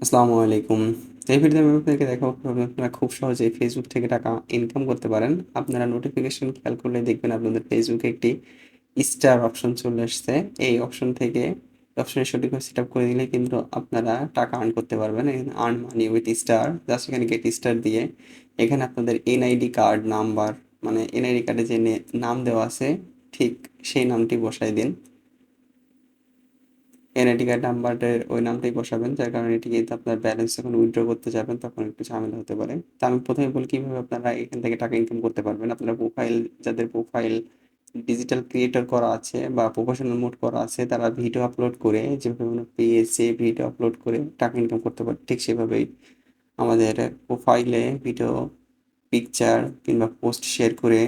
আসসালামু আলাইকুম। এই ভিডিওতে আমি আপনাদেরকে দেখাবো কিভাবে আপনারা খুব সহজেই ফেসবুক থেকে টাকা ইনকাম করতে পারেন। আপনারা নোটিফিকেশন খেয়াল করলে দেখবেন আপনাদের ফেসবুকে একটি স্টার অপশন চলে আসছে। এই অপশন থেকে অপশনে সঠিকভাবে সেট আপ করে দিলে কিন্তু আপনারা টাকা আর্ন করতে পারবেন। এখানে earn money with star, just এখানে গেট স্টার দিয়ে এখানে আপনাদের এনআইডি কার্ড নাম্বার, মানে এনআইডি কার্ডে যে নাম দেওয়া আছে ঠিক সেই নামটি বসাই দিন। এনআইডি কার্ড নাম্বারের ওই নামটাই বসাবেন, যার কারণে এটি কিন্তু আপনার ব্যালেন্স যখন উইথড্র করতে যাবেন তখন একটু ঝামেলা হতে পারে। তো আমি প্রথমে বলি কিভাবে আপনারা এখান থেকে টাকা ইনকাম করতে পারবেন। আপনারা যাদের প্রোফাইল ডিজিটাল ক্রিয়েটর করা আছে বা প্রফেশনাল মোড করা আছে, তারা ভিডিও আপলোড করে যেভাবে পেজে ভিডিও আপলোড করে টাকা ইনকাম করতে পারে, ঠিক সেভাবেই আমাদের প্রোফাইলে ভিডিও, পিকচার কিংবা পোস্ট শেয়ার করে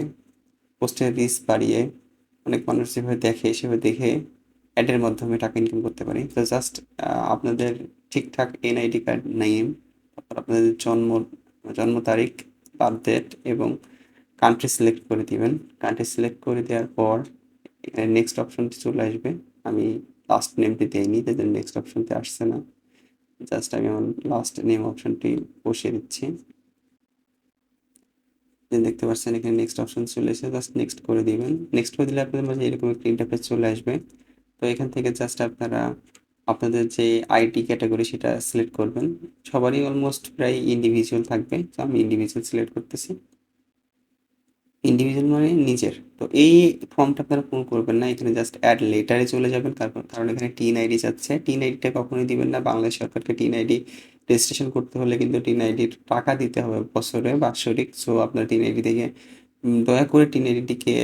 পোস্টের রিচ বাড়িয়ে অনেক মানুষ যেভাবে দেখে সেভাবে দেখে অ্যাডের মাধ্যমে টাকা ইনকাম করতে পারি। তো জাস্ট আপনাদের ঠিকঠাক এনআইডি কার্ড নেম, তারপর আপনাদের জন্ম তারিখ, বার্থ ডেট এবং কান্ট্রি সিলেক্ট করে দিবেন। কান্ট্রি সিলেক্ট করে দেওয়ার পর এখানে নেক্সট অপশনটি চলে আসবে। আমি লাস্ট নেমটি দিইনি, তাদের নেক্সট অপশনটি আসছে না। জাস্ট আমি আমার লাস্ট নেম অপশনটি বসিয়ে দিচ্ছি। দেখতে পাচ্ছেন এখানে নেক্সট অপশন চলে এসে জাস্ট নেক্সট করে দিবেন। নেক্সট করে দিলে আপনাদের মাঝে এরকম একটা ইন্টারফেস চলে আসবে। তো এখান থেকে জাস্ট আপনারা আপনাদের যে আইটি ক্যাটাগরি সেটা সিলেক্ট করবেন। সবারই অলমোস্ট প্রায় ইন্ডিভিজুয়াল থাকবে, তো আমি ইন্ডিভিজুয়াল সিলেক্ট করতেছি। ইন্ডিভিজুয়াল মানে নিজের। তো এই ফর্মটা আপনারা পূরণ করবেন না, এখানে জাস্ট অ্যাড লেটারে চলে যাবেন। কারণ এখানে টিন আইডি চাচ্ছে। টিন আইডিটা কখনোই দিবেন না। বাংলাদেশ সরকারকে টিন আইডি রেজিস্ট্রেশন করতে হলে কিন্তু টিন আইডির টাকা দিতে হবে বছরে বাৎসরিক। সো আপনার টিন আইডি থেকে দয়া করে টিন আইডিটিকে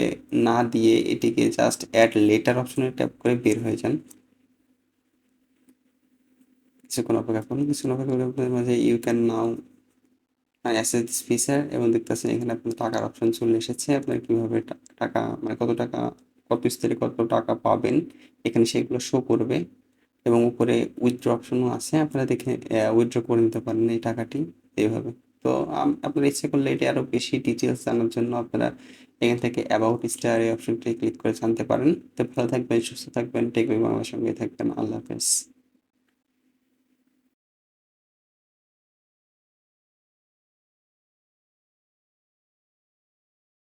না দিয়ে এটিকে জাস্ট অ্যাড লেটার অপশনে ট্যাপ করে বের হয়ে যান। কিছুক্ষণ অপেক্ষা করুন। কিছুক্ষণ অপেক্ষা করে আপনাদের মাঝে you can now access this feature এবং দেখতেছেন এখানে আপনার টাকার অপশন চলে এসেছে। আপনার কিভাবে টাকা, মানে কত টাকা, কত স্তরে কত টাকা পাবেন এখানে সেগুলো শো করবে এবং উপরে উইথড্র অপশনও আছে। আপনারা দেখে উইথড্র করে নিতে পারেন এই টাকাটি এইভাবে। তো আপনারা ইচ্ছে করলে এটি আরও বেশি ডিটেলস জানার জন্য আপনারা এখান থেকে অ্যাবাউট স্টার এই অপশনটি ক্লিক করে জানতে পারেন। তো ভালো থাকবেন, সুস্থ থাকবেন, টেকনিক বাংলার সঙ্গে থাকবেন। আল্লাহ হাফেজ।